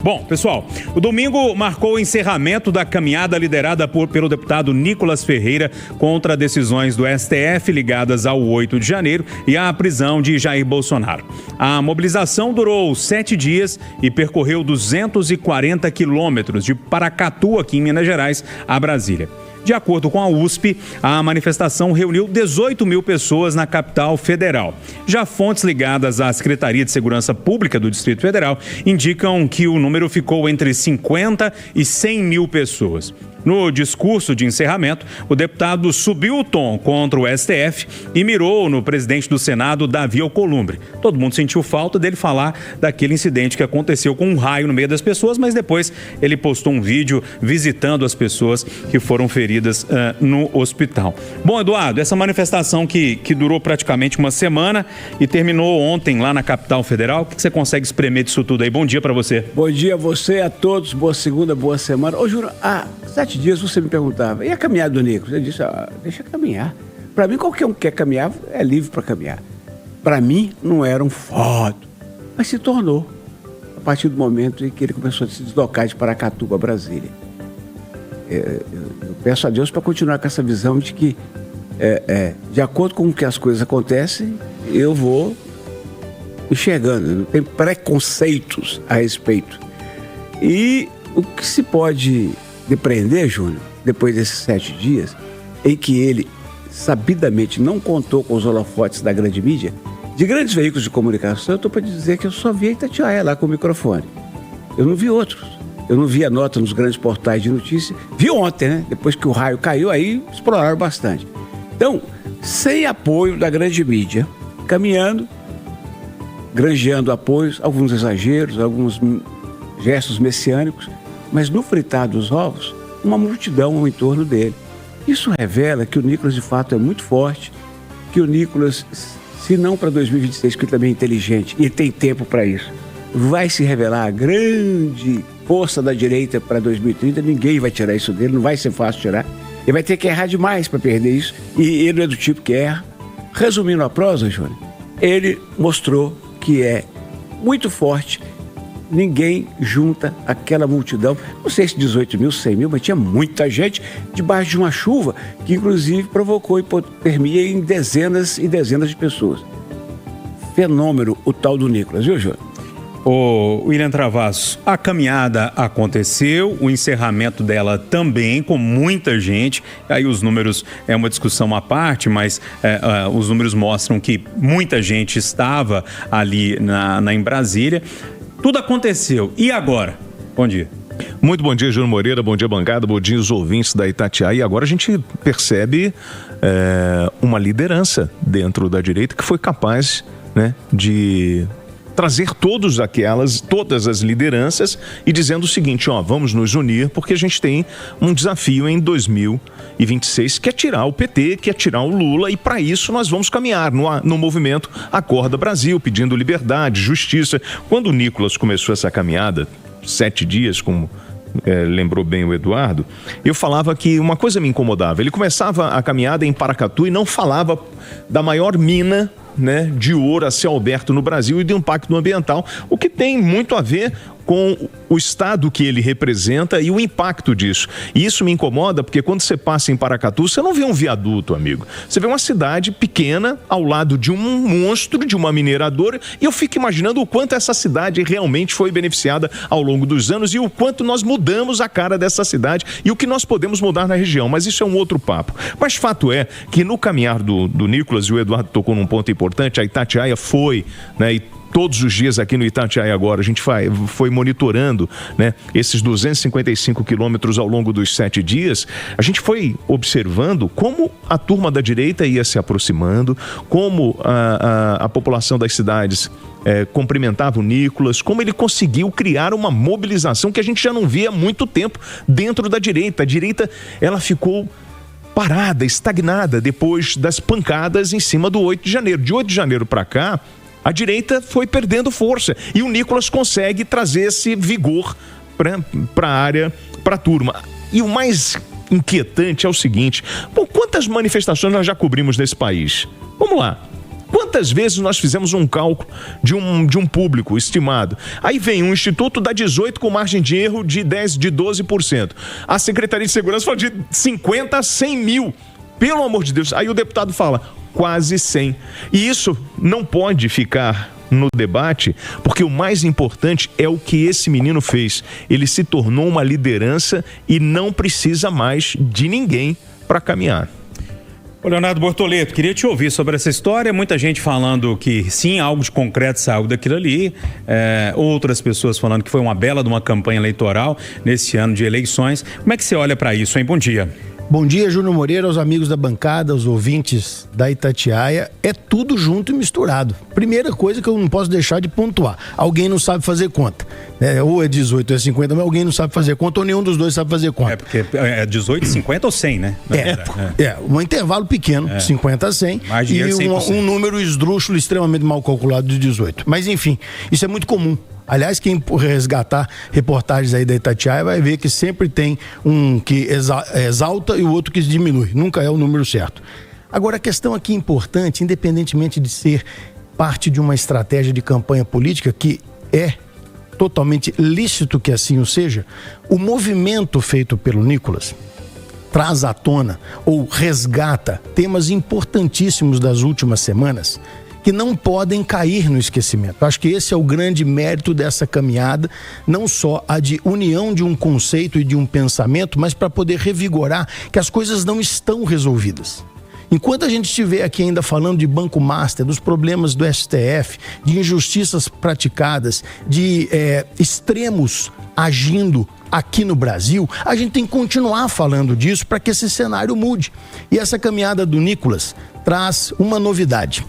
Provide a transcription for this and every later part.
Bom, pessoal, o domingo marcou o encerramento da caminhada liderada pelo deputado Nicolas Ferreira contra decisões do STF ligadas ao 8 de janeiro e à prisão de Jair Bolsonaro. A mobilização durou 7 dias e percorreu 240 quilômetros de Paracatu, aqui em Minas Gerais, a Brasília. De acordo com a USP, a manifestação reuniu 18 mil pessoas na capital federal. Já fontes ligadas à Secretaria de Segurança Pública do Distrito Federal indicam que o número ficou entre 50 e 100 mil pessoas. No discurso de encerramento, o deputado subiu o tom contra o STF e mirou no presidente do Senado, Davi Alcolumbre. Todo mundo sentiu falta dele falar daquele incidente que aconteceu com um raio no meio das pessoas, mas depois ele postou um vídeo visitando as pessoas que foram feridas no hospital. Bom, Eduardo, essa manifestação que durou praticamente uma semana e terminou ontem lá na capital federal, o que você consegue espremer disso tudo aí? Bom dia para você. Bom dia a você, a todos, boa segunda, boa semana. Ô, Júnior, 7 dias você me perguntava, e a caminhada do Nicolas? Eu disse, deixa caminhar. Para mim, qualquer um que quer caminhar é livre para caminhar. Para mim, não era um fato, mas se tornou, a partir do momento em que ele começou a se deslocar de Paracatu para Brasília. Eu peço a Deus para continuar com essa visão de que, de acordo com o que as coisas acontecem, eu vou enxergando, não tem preconceitos a respeito. E o que se pode depreender, Júnior, depois desses 7 dias, em que ele sabidamente não contou com os holofotes da grande mídia, de grandes veículos de comunicação, eu estou para dizer que eu só vi a Itatiaia lá com o microfone. Eu não vi outros. Eu não vi a nota nos grandes portais de notícia. Vi ontem, né? Depois que o raio caiu, aí exploraram bastante. Então, sem apoio da grande mídia, caminhando, granjeando apoios, alguns exageros, alguns gestos messiânicos, mas no fritar dos ovos, uma multidão em torno dele. Isso revela que o Nicolas, de fato, é muito forte, que o Nicolas, se não para 2026, que ele também é inteligente e tem tempo para isso, vai se revelar a grande força da direita para 2030, ninguém vai tirar isso dele, não vai ser fácil tirar. Ele vai ter que errar demais para perder isso, e ele não é do tipo que erra. Resumindo a prosa, Júnior, ele mostrou que é muito forte. Ninguém junta aquela multidão, não sei se 18 mil, 100 mil, mas tinha muita gente debaixo de uma chuva que inclusive provocou hipotermia em dezenas e dezenas de pessoas. Fenômeno o tal do Nicolas, viu, Júnior? Ô, William Travassos, a caminhada aconteceu, o encerramento dela também, com muita gente. Aí os números é uma discussão à parte, mas os números mostram que muita gente estava ali em Brasília. Tudo aconteceu. E agora? Bom dia. Muito bom dia, Júnior Moreira. Bom dia, bancada. Bom dia, os ouvintes da Itatiaia. E agora a gente percebe uma liderança dentro da direita que foi capaz, né, de trazer todas as lideranças e dizendo o seguinte, vamos nos unir porque a gente tem um desafio em 2026 que é tirar o PT, que é tirar o Lula, e para isso nós vamos caminhar no movimento Acorda Brasil, pedindo liberdade, justiça. Quando o Nicolas começou essa caminhada, 7 dias, como lembrou bem o Eduardo, eu falava que uma coisa me incomodava. Ele começava a caminhada em Paracatu e não falava da maior mina, né, de ouro a céu aberto no Brasil e do impacto ambiental, o que tem muito a ver com o estado que ele representa e o impacto disso. E isso me incomoda porque quando você passa em Paracatu, você não vê um viaduto, amigo. Você vê uma cidade pequena ao lado de um monstro, de uma mineradora, e eu fico imaginando o quanto essa cidade realmente foi beneficiada ao longo dos anos e o quanto nós mudamos a cara dessa cidade e o que nós podemos mudar na região. Mas isso é um outro papo. Mas fato é que no caminhar do Nicolas, e o Eduardo tocou num ponto importante, a Itatiaia foi, né, e todos os dias aqui no Itatiaia agora, a gente foi monitorando, né, esses 255 quilômetros ao longo dos 7 dias, a gente foi observando como a turma da direita ia se aproximando, como a população das cidades cumprimentava o Nicolas, como ele conseguiu criar uma mobilização que a gente já não via há muito tempo dentro da direita. A direita, ela ficou parada, estagnada depois das pancadas em cima do 8 de janeiro. De 8 de janeiro para cá, a direita foi perdendo força e o Nicolas consegue trazer esse vigor para a área, para a turma. E o mais inquietante é o seguinte, quantas manifestações nós já cobrimos nesse país? Vamos lá. Quantas vezes nós fizemos um cálculo de um público estimado? Aí vem um instituto dá 18 com margem de erro de 12%. A Secretaria de Segurança fala de 50 a 100 mil. Pelo amor de Deus. Aí o deputado fala quase 100. E isso não pode ficar no debate, porque o mais importante é o que esse menino fez. Ele se tornou uma liderança e não precisa mais de ninguém para caminhar. Ô Leonardo Bortoleto, queria te ouvir sobre essa história. Muita gente falando que sim, algo de concreto saiu daquilo ali. Outras pessoas falando que foi uma bela de uma campanha eleitoral nesse ano de eleições. Como é que você olha para isso, hein? Bom dia. Bom dia, Júnior Moreira, aos amigos da bancada, aos ouvintes da Itatiaia. É tudo junto e misturado. Primeira coisa que eu não posso deixar de pontuar: alguém não sabe fazer conta. Ou é 18 ou é 50, mas alguém não sabe fazer conta, ou nenhum dos dois sabe fazer conta. Porque é 18, 50 ou 100, né? Um intervalo pequeno, 50 a 100, e um número esdrúxulo extremamente mal calculado de 18. Mas enfim, isso é muito comum. Aliás, quem resgatar reportagens aí da Itatiaia vai ver que sempre tem um que exalta e o outro que diminui. Nunca é o número certo. Agora, a questão aqui importante, independentemente de ser parte de uma estratégia de campanha política, que é totalmente lícito que assim o seja, o movimento feito pelo Nicolas traz à tona ou resgata temas importantíssimos das últimas semanas que não podem cair no esquecimento. Acho que esse é o grande mérito dessa caminhada, não só a de união de um conceito e de um pensamento, mas para poder revigorar que as coisas não estão resolvidas. Enquanto a gente estiver aqui ainda falando de Banco Master, dos problemas do STF, de injustiças praticadas, de extremos agindo aqui no Brasil, a gente tem que continuar falando disso para que esse cenário mude. E essa caminhada do Nicolas traz uma novidade.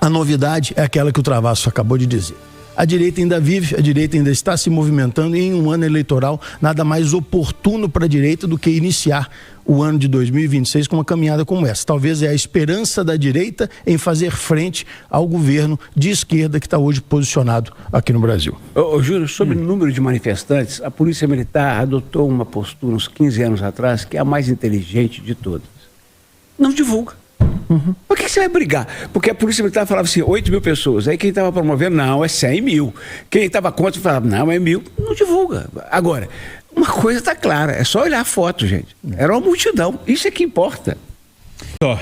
A novidade é aquela que o Travasso acabou de dizer. A direita ainda vive, a direita ainda está se movimentando, e em um ano eleitoral nada mais oportuno para a direita do que iniciar o ano de 2026 com uma caminhada como essa. Talvez é a esperança da direita em fazer frente ao governo de esquerda que está hoje posicionado aqui no Brasil. Júlio, sobre o número de manifestantes, a Polícia Militar adotou uma postura uns 15 anos atrás que é a mais inteligente de todas. Não divulga. Por que você vai brigar? Porque a Polícia Militar falava assim, 8 mil pessoas. Aí quem estava promovendo, não, é 100 mil. Quem estava contra falava, não, é 1.000. Não divulga. Agora, uma coisa está clara, é só olhar a foto, gente. Era uma multidão, isso é que importa.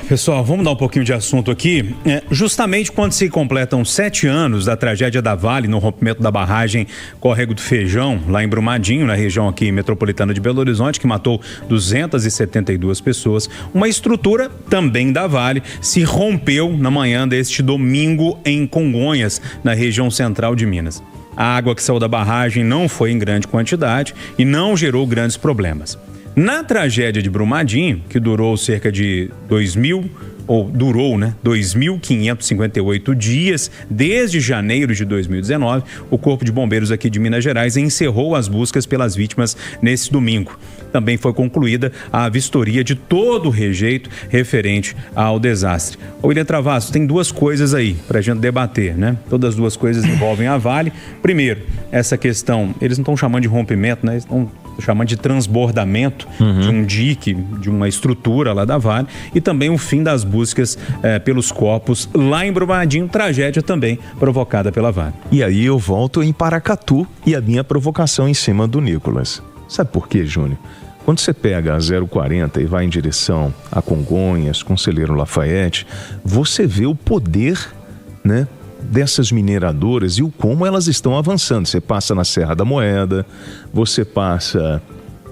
Pessoal, vamos dar um pouquinho de assunto aqui. Justamente quando se completam 7 anos da tragédia da Vale no rompimento da barragem Córrego do Feijão, lá em Brumadinho, na região aqui metropolitana de Belo Horizonte, que matou 272 pessoas, uma estrutura também da Vale se rompeu na manhã deste domingo em Congonhas, na região central de Minas. A água que saiu da barragem não foi em grande quantidade e não gerou grandes problemas. Na tragédia de Brumadinho, que durou cerca de 2.558 dias, desde janeiro de 2019, o Corpo de Bombeiros aqui de Minas Gerais encerrou as buscas pelas vítimas nesse domingo. Também foi concluída a vistoria de todo o rejeito referente ao desastre. William Travasso, tem duas coisas aí para a gente debater, né? Todas as duas coisas envolvem a Vale. Primeiro, essa questão, eles não estão chamando de rompimento, né? Eles estão chamando de transbordamento de um dique, de uma estrutura lá da Vale, e também o fim das buscas pelos corpos lá em Brumadinho, tragédia também provocada pela Vale. E aí eu volto em Paracatu e a minha provocação em cima do Nicolas. Sabe por quê, Júnior? Quando você pega a 040 e vai em direção a Congonhas, Conselheiro Lafayette, você vê o poder, né, dessas mineradoras e o como elas estão avançando. Você passa na Serra da Moeda, você passa,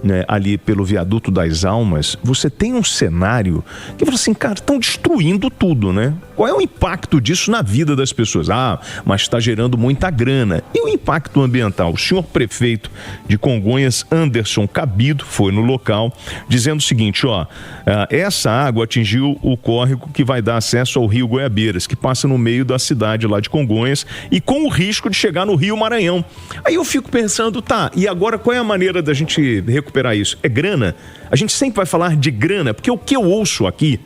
né, ali pelo Viaduto das Almas, você tem um cenário que fala assim, cara, estão destruindo tudo, né? Qual é o impacto disso na vida das pessoas? Mas está gerando muita grana. E o impacto ambiental? O senhor prefeito de Congonhas, Anderson Cabido, foi no local, dizendo o seguinte, essa água atingiu o córrego que vai dar acesso ao Rio Goiabeiras, que passa no meio da cidade lá de Congonhas, e com o risco de chegar no Rio Maranhão. Aí eu fico pensando, e agora qual é a maneira da gente recuperar isso? É grana? A gente sempre vai falar de grana, porque o que eu ouço aqui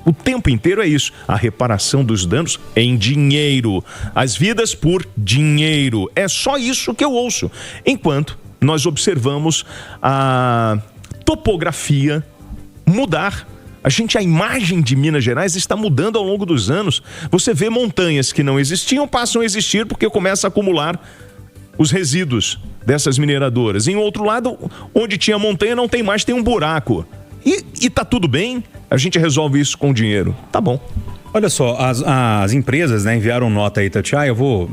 o tempo inteiro é isso, a reparação dos danos em dinheiro, as vidas por dinheiro, é só isso que eu ouço, enquanto nós observamos a topografia mudar A imagem de Minas Gerais está mudando ao longo dos anos. Você vê montanhas que não existiam, passam a existir porque começa a acumular os resíduos dessas mineradoras. Em outro lado, onde tinha montanha, não tem mais, tem um buraco. E tá tudo bem, a gente resolve isso com dinheiro. Tá bom. Olha só, as empresas, né, enviaram nota aí, Itatiaia. Eu vou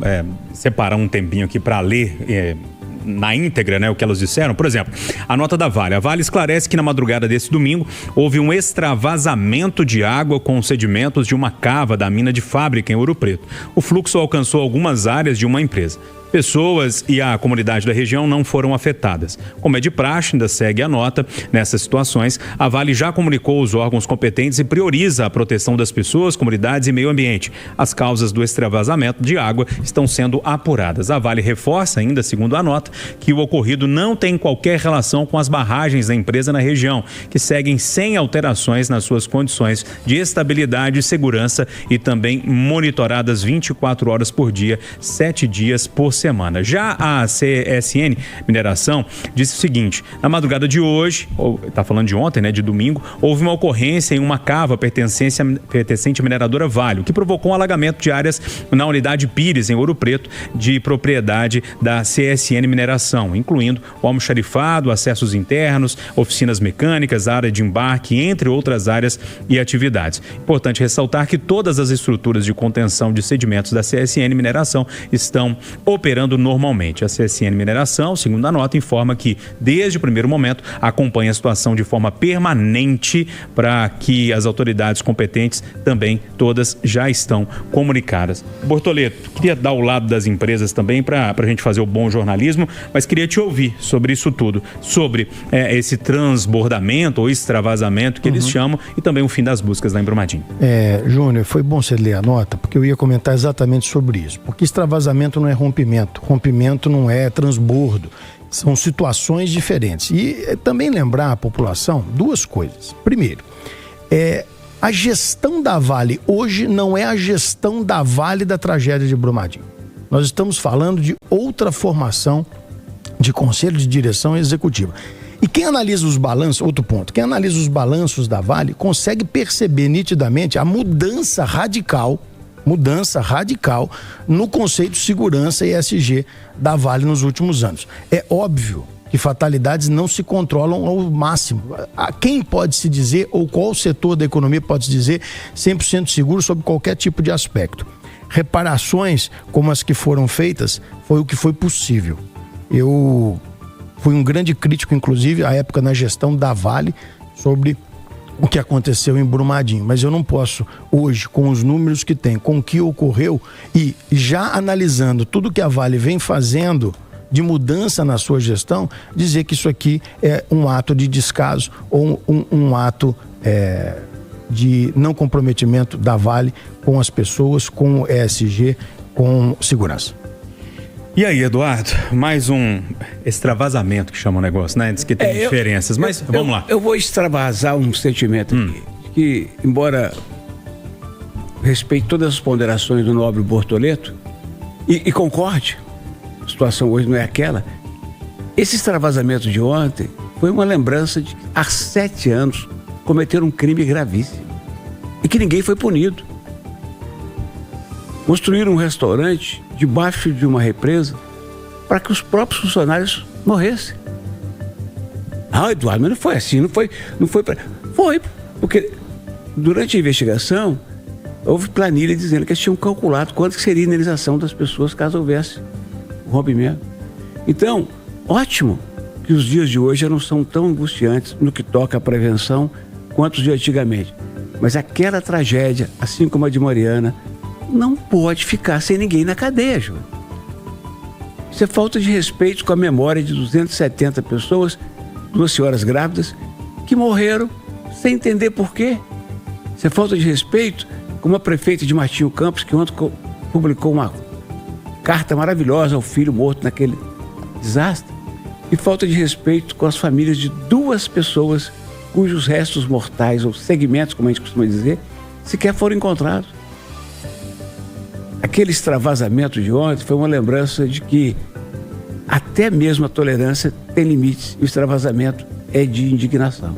separar um tempinho aqui para ler na íntegra, né, o que elas disseram. Por exemplo, a nota da Vale. A Vale esclarece que na madrugada desse domingo houve um extravasamento de água com sedimentos de uma cava da mina de Fábrica em Ouro Preto. O fluxo alcançou algumas áreas de uma empresa. Pessoas e a comunidade da região não foram afetadas. Como é de praxe, ainda segue a nota. Nessas situações, a Vale já comunicou os órgãos competentes e prioriza a proteção das pessoas, comunidades e meio ambiente. As causas do extravasamento de água estão sendo apuradas. A Vale reforça ainda, segundo a nota, que o ocorrido não tem qualquer relação com as barragens da empresa na região, que seguem sem alterações nas suas condições de estabilidade e segurança e também monitoradas 24 horas por dia, 7 dias por semana. Já a CSN Mineração disse o seguinte: na madrugada de hoje, está falando de ontem, né, de domingo, houve uma ocorrência em uma cava pertencente à mineradora Vale, o que provocou um alagamento de áreas na unidade Pires, em Ouro Preto, de propriedade da CSN Mineração, incluindo o almoxarifado, acessos internos, oficinas mecânicas, área de embarque, entre outras áreas e atividades. Importante ressaltar que todas as estruturas de contenção de sedimentos da CSN Mineração estão operando normalmente. A CSN Mineração, segundo a nota, informa que, desde o primeiro momento, acompanha a situação de forma permanente para que as autoridades competentes também todas já estão comunicadas. Bortoleto, queria dar o lado das empresas também para a gente fazer o bom jornalismo, mas queria te ouvir sobre isso tudo, sobre esse transbordamento ou extravasamento que eles chamam e também o fim das buscas lá em Brumadinho. Júnior, foi bom você ler a nota, porque eu ia comentar exatamente sobre isso, porque extravasamento não é rompimento não é transbordo, são situações diferentes. E também lembrar à população duas coisas. Primeiro, a gestão da Vale hoje não é a gestão da Vale da tragédia de Brumadinho. Nós estamos falando de outra formação de conselho de direção executiva. E quem analisa os balanços, outro ponto, quem analisa os balanços da Vale consegue perceber nitidamente a mudança radical no conceito de segurança e ESG da Vale nos últimos anos. É óbvio que fatalidades não se controlam ao máximo. Quem pode se dizer, ou qual setor da economia pode se dizer 100% seguro sobre qualquer tipo de aspecto? Reparações como as que foram feitas foi o que foi possível. Eu fui um grande crítico, inclusive, à época na gestão da Vale, sobre o que aconteceu em Brumadinho, mas eu não posso hoje, com os números que tem, com o que ocorreu e já analisando tudo que a Vale vem fazendo de mudança na sua gestão, dizer que isso aqui é um ato de descaso ou um ato de não comprometimento da Vale com as pessoas, com o ESG, com segurança. E aí, Eduardo, mais um extravasamento que chama o negócio, né? Diz que tem diferenças, mas vamos lá. Eu vou extravasar um sentimento aqui, que embora respeite todas as ponderações do nobre Bortoleto e concorde, a situação hoje não é aquela, esse extravasamento de ontem foi uma lembrança de que há 7 anos cometeram um crime gravíssimo e que ninguém foi punido. Construíram um restaurante debaixo de uma represa para que os próprios funcionários morressem. Eduardo, mas não foi assim, não foi porque durante a investigação houve planilha dizendo que eles tinham calculado quanto que seria a indenização das pessoas caso houvesse o rompimento. Então, ótimo que os dias de hoje já não são tão angustiantes no que toca à prevenção quanto os de antigamente. Mas aquela tragédia, assim como a de Mariana, não pode ficar sem ninguém na cadeia, Júlio. Isso é falta de respeito com a memória de 270 pessoas, 2 senhoras grávidas, que morreram sem entender por quê. Isso é falta de respeito com a prefeita de Martinho Campos, que ontem publicou uma carta maravilhosa ao filho morto naquele desastre. E falta de respeito com as famílias de 2 pessoas cujos restos mortais, ou segmentos, como a gente costuma dizer, sequer foram encontrados. Aquele extravasamento de ontem foi uma lembrança de que até mesmo a tolerância tem limites. O extravasamento é de indignação.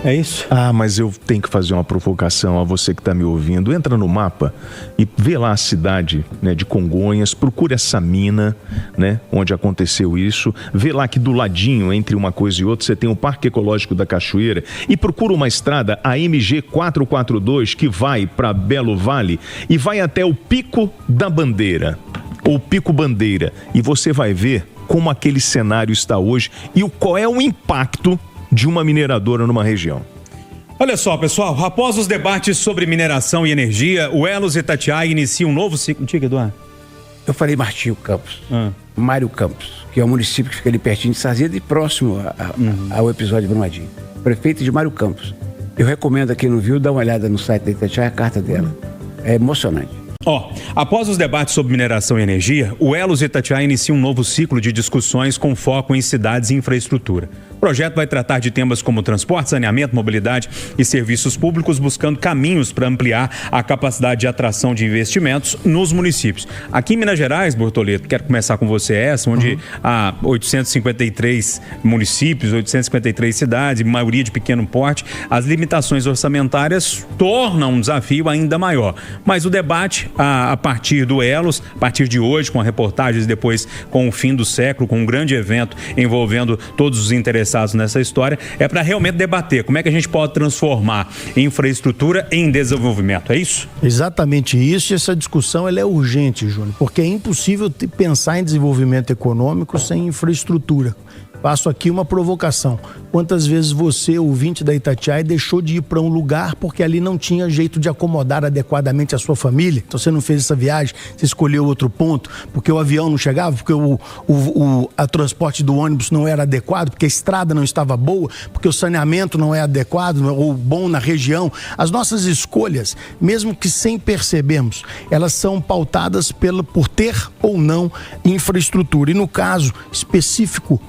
É isso? Ah, mas eu tenho que fazer uma provocação a você que está me ouvindo. Entra no mapa e vê lá a cidade, né, de Congonhas, procura essa mina, né, onde aconteceu isso. Vê lá que do ladinho, entre uma coisa e outra, você tem o Parque Ecológico da Cachoeira e procura uma estrada, a MG 442, que vai para Belo Vale e vai até o Pico da Bandeira, ou Pico Bandeira, e você vai ver como aquele cenário está hoje e qual é o impacto de uma mineradora numa região. Olha só, pessoal, após os debates sobre mineração e energia, o Elos Itatiaia inicia um novo ciclo. Diga, Eduardo. Eu falei Martinho Campos, Mário Campos, que é um município que fica ali pertinho de Sazeda e próximo ao episódio de Brumadinho. Prefeito de Mário Campos. Eu recomendo a quem não viu, dá uma olhada no site da Itatiaia, a carta dela. É emocionante. Após os debates sobre mineração e energia, o Elos Itatiaia inicia um novo ciclo de discussões com foco em cidades e infraestrutura. O projeto vai tratar de temas como transporte, saneamento, mobilidade e serviços públicos, buscando caminhos para ampliar a capacidade de atração de investimentos nos municípios. Aqui em Minas Gerais, Bortoleto, quero começar com você onde há 853 municípios, 853 cidades, maioria de pequeno porte, as limitações orçamentárias tornam um desafio ainda maior. Mas o debate, a partir do Elos, a partir de hoje, com reportagens, depois com o fim do século, com um grande evento envolvendo todos os interessados nessa história, é para realmente debater como é que a gente pode transformar infraestrutura em desenvolvimento, é isso? Exatamente isso, e essa discussão ela é urgente, Júnior, porque é impossível pensar em desenvolvimento econômico sem infraestrutura. Faço aqui uma provocação. Quantas vezes você, ouvinte da Itatiaia, deixou de ir para um lugar porque ali não tinha jeito de acomodar adequadamente a sua família? Então você não fez essa viagem, você escolheu outro ponto, porque o avião não chegava, porque o transporte do ônibus não era adequado, porque a estrada não estava boa, porque o saneamento não é adequado ou bom na região. As nossas escolhas, mesmo que sem percebermos, elas são pautadas por ter ou não infraestrutura. E no caso específico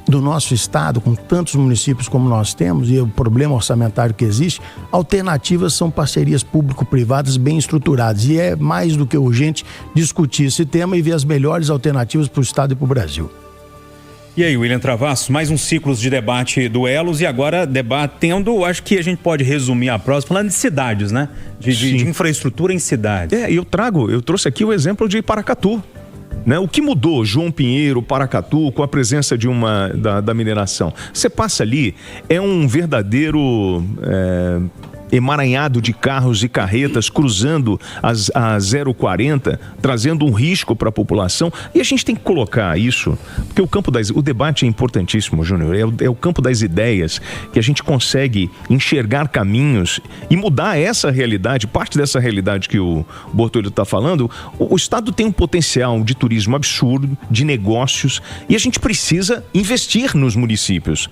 do nosso estado, com tantos municípios como nós temos, e o problema orçamentário que existe, alternativas são parcerias público-privadas bem estruturadas. E é mais do que urgente discutir esse tema e ver as melhores alternativas para o estado e para o Brasil. E aí, William Travassos, mais um ciclo de debate do Elos e agora debatendo, acho que a gente pode resumir a próxima, falando de cidades, né? De infraestrutura em cidades. Eu trouxe aqui o exemplo de Paracatu. Né? O que mudou João Pinheiro, Paracatu, com a presença da mineração? Você passa ali, é um verdadeiro emaranhado de carros e carretas cruzando a 040, trazendo um risco para a população. E a gente tem que colocar isso, porque o debate é importantíssimo, Júnior. É o campo das ideias que a gente consegue enxergar caminhos e mudar essa realidade, parte dessa realidade que o Bortolho está falando. O Estado tem um potencial de turismo absurdo, de negócios, e a gente precisa investir nos municípios.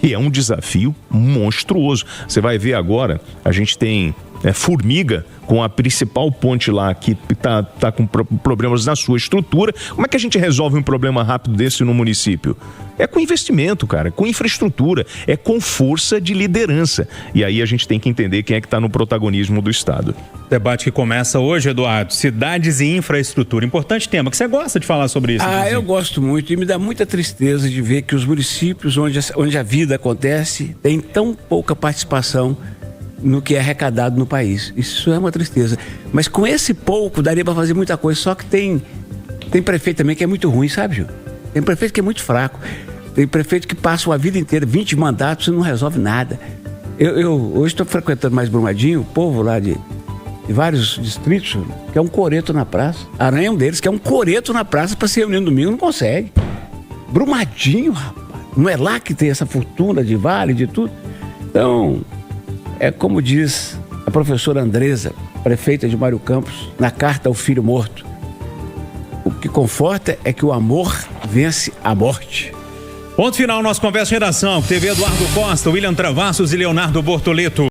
E é um desafio monstruoso. Você vai ver agora, a gente tem Formiga, com a principal ponte lá que tá com problemas na sua estrutura. Como é que a gente resolve um problema rápido desse no município? É com investimento, cara, com infraestrutura, é com força de liderança. E aí a gente tem que entender quem é que está no protagonismo do Estado. Debate que começa hoje, Eduardo, cidades e infraestrutura. Importante tema, que você gosta de falar sobre isso. Eu gosto muito e me dá muita tristeza de ver que os municípios onde a vida acontece têm tão pouca participação no que é arrecadado no país. Isso é uma tristeza. Mas com esse pouco daria para fazer muita coisa, só que tem prefeito também que é muito ruim, sabe, Gil? Tem prefeito que é muito fraco. Tem prefeito que passa a vida inteira, 20 mandatos e não resolve nada. Eu hoje estou frequentando mais Brumadinho, o povo lá de vários distritos, que é um coreto na praça. Aranha é um deles, que é um coreto na praça para se reunir no domingo, não consegue. Brumadinho, rapaz. Não é lá que tem essa fortuna de vale, de tudo? Então, é como diz a professora Andresa, prefeita de Mário Campos, na carta ao filho morto. O que conforta é que o amor vence a morte. Ponto final, nosso Conversa de Redação. TV Eduardo Costa, William Travassos e Leonardo Bortoleto.